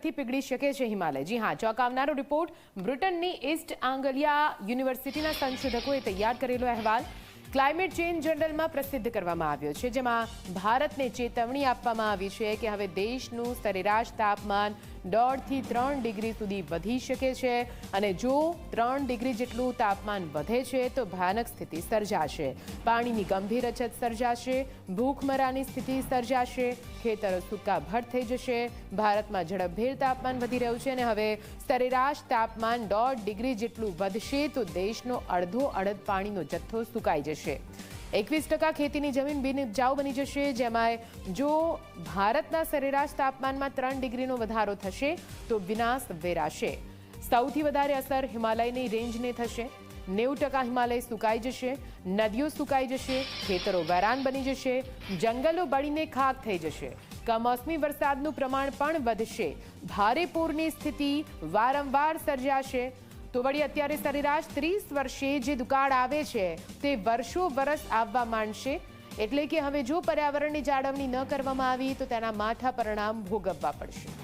ઝડપથી પીગળી શકે છે હિમાલય। જી હા, ચોંકાવનારો રિપોર્ટ બ્રિટનની ઈસ્ટ આંગલિયા યુનિવર્સિટીના સંશોધકોએ તૈયાર કરેલો અહેવાલ ક્લાઇમેટ ચેન્જ જર્નલમાં પ્રસિદ્ધ કરવામાં આવ્યો છે, જેમાં ભારતને ચેતવણી આપવામાં આવી છે કે હવે દેશનું સરેરાશ તાપમાન 1.5 થી 3 ડિગ્રી સુધી વધી શકે છે અને જો 3 ડિગ્રી જેટલું તાપમાન વધે છે તો ભયાનક સ્થિતિ સર્જાશે। પાણીની ગંભીર અછત સર્જાશે, ભૂખમરાની સ્થિતિ સર્જાશે, ખેતરો સૂકાભર થઈ જશે। ભારતમાં ઝડપભેર તાપમાન વધી રહ્યું છે અને હવે સરેરાશ તાપમાન 1.5 ડિગ્રી જેટલું વધશે તો દેશનો અડધો અડધ પાણીનો જથ્થો સુકાઈ જશે। 21% ખેતીની જમીન બિનઉપજાઉ બની જશે, જેમાં જો ભારતના સરેરાશ તાપમાનમાં 3 ડિગ્રીનો વધારો થશે તો વિનાશ વેરાશે। સૌથી વધારે અસર હિમાલયની રેન્જને થશે। 90% હિમાલય સુકાઈ જશે, નદીઓ સુકાઈ જશે, ખેતરો વેરાન બની જશે, જંગલો બળીને ખાક થઈ જશે। કમોસમી વરસાદનું પ્રમાણ પણ વધશે। ભારે પૂરની સ્થિતિ વારંવાર સર્જાશે। તો વળી અત્યારે સરેરાશ 30 વર્ષે જે દુકાળ આવે છે તે વર્ષો વરસ આવવા માંડશે, એટલે કે હવે જો પર્યાવરણની જાળવણી ન કરવામાં આવી તો તેના માઠા પરિણામ ભોગવવા પડશે।